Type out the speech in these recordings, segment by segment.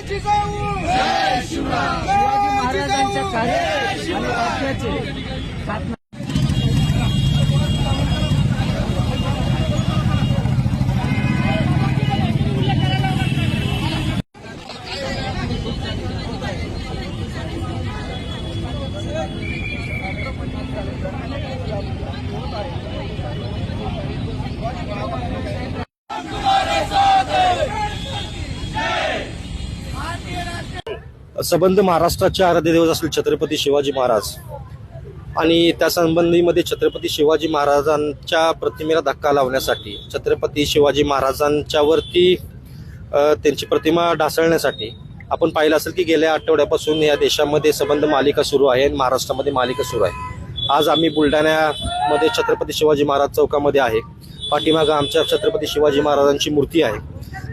शिवाजी महाराजांच्या कार्य आणि वाक्याचे संबंध महाराष्ट्राचे आराध्य दैवत असलेले छत्रपती शिवाजी महाराज आणि त्या संबंधीमध्ये छत्रपती शिवाजी महाराजांच्या प्रतिमेला धक्का लावण्यासाठी छत्रपती शिवाजी महाराजांच्या वरती त्यांची प्रतिमा ढासळण्यासाठी आपण पाहिलं असेल की गेल्या आठवड्यापासून या देशामध्ये संबंध मालिका सुरू आहे आणि महाराष्ट्रामध्ये मालिका सुरू आहे। आज आम्ही बुलढाण्यामध्ये छत्रपती शिवाजी महाराज चौकामध्ये आहे। पाठीमागं आमच्या छत्रपती शिवाजी महाराजांची मूर्ती आहे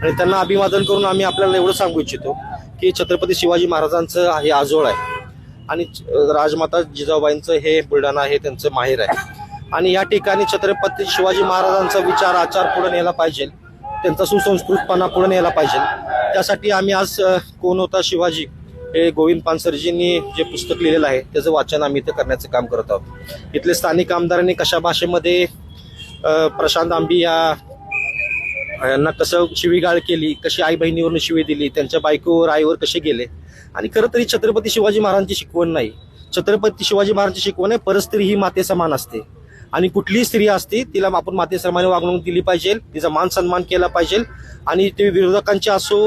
आणि त्यांना अभिवादन करून आम्ही आपल्याला एवढं सांगू इच्छितो की छत्रपती शिवाजी महाराजांचं हे आजोळ आहे आणि राजमाता जिजाऊबाईंचं हे बुलढाणा हे त्यांचं माहेर आहे आणि या ठिकाणी छत्रपती शिवाजी महाराजांचा विचार आचार पुढे नेला पाहिजे, त्यांचा सुसंस्कृतपणा पुढे नेला पाहिजे। त्यासाठी आम्ही आज कोण होता शिवाजी हे गोविंद पानसरेजींनी जे पुस्तक लिहिलेलं आहे त्याचं वाचन आम्ही इथं करण्याचं काम करत आहोत। इथले स्थानिक आमदारांनी कशा भाषेमध्ये प्रशांत आंबी यांना कसं शिवीगाळ केली, कशी आई बहिणीवरून शिवी दिली, त्यांच्या बायकोवर आईवर कसे गेले आणि खरं तरी छत्रपती शिवाजी महाराजांची शिकवण नाही। छत्रपती शिवाजी महाराजांची शिकवण आहे परस्त्री ही माते समान असते आणि कुठलीही स्त्री असते तिला आपण माते समान वागणूक दिली पाहिजे, तिचा मान सन्मान केला पाहिजे आणि ते विरोधकांचे असो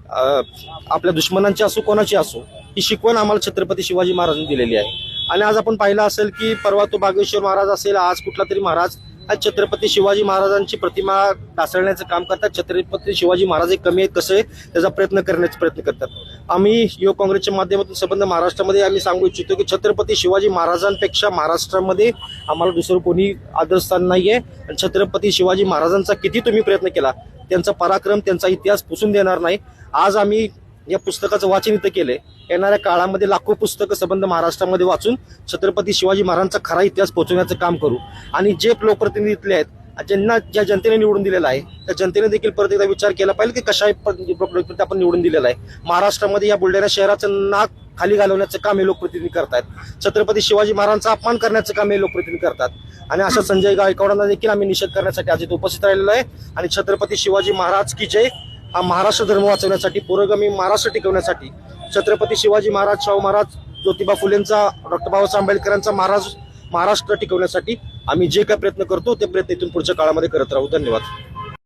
आपल्या दुश्मनांचे असो कोणाची असो ही शिकवण आम्हाला छत्रपती शिवाजी महाराजांनी दिलेली आहे। आणि आज आपण पाहिलं असेल की परवा तो बागेश्वर महाराज असेल, आज कुठला तरी महाराज छत्रपती शिवाजी महाराजांची प्रतिमा ढासळण्याचं काम करतात। छत्रपती शिवाजी महाराज कमी आहेत कसं त्याचा प्रयत्न करण्याचा प्रयत्न करतात। आम्ही युवक काँग्रेसच्या माध्यमातून संबंध महाराष्ट्रामध्ये आम्ही सांगू इच्छितो की छत्रपती शिवाजी महाराजांपेक्षा महाराष्ट्रामध्ये आम्हाला दुसरं कोणी आदरस्थान नाहीये आणि छत्रपती शिवाजी महाराजांचा किती तुम्ही प्रयत्न केला त्यांचा पराक्रम त्यांचा इतिहास पुसून देणार नाही। आज आम्ही या पुस्तकाचं वाचन इथं केलंय, येणाऱ्या काळामध्ये लाखो पुस्तकं संबंध महाराष्ट्रामध्ये वाचून छत्रपती शिवाजी महाराजांचा खरा इतिहास पोहोचवण्याचं काम करू आणि जे लोकप्रतिनिधी इथले आहेत ज्यांना ज्या जनतेने निवडून दिलेला आहे त्या जनतेने देखील परत एकदा विचार केला पाहिजे की कशा लोकप्रतिनिधी आपण निवडून दिलेला आहे। महाराष्ट्रामध्ये या बुलढाणा शहराचं नाक खाली घालवण्याचं काम हे लोकप्रतिनिधी करतात, छत्रपती शिवाजी महाराजांचा अपमान करण्याचं काम हे लोकप्रतिनिधी करतात आणि अशा संजय गायकवाडांना देखील आम्ही निषेध करण्यासाठी आज इथे उपस्थित राहिलेलो आहे आणि छत्रपती शिवाजी महाराज की जय हा महाराष्ट्र धर्म वाचवण्यासाठी पुरोगामी महाराष्ट्र टिकवण्यासाठी छत्रपती शिवाजी महाराज, शाहू महाराज, ज्योतिबा फुलेंचा, डॉक्टर बाबासाहेब आंबेडकरांचा महाराष्ट्र टिकवण्यासाठी आम्ही जे काही प्रयत्न करतो ते प्रयत्न इथून पुढच्या काळामध्ये करत राहू। धन्यवाद।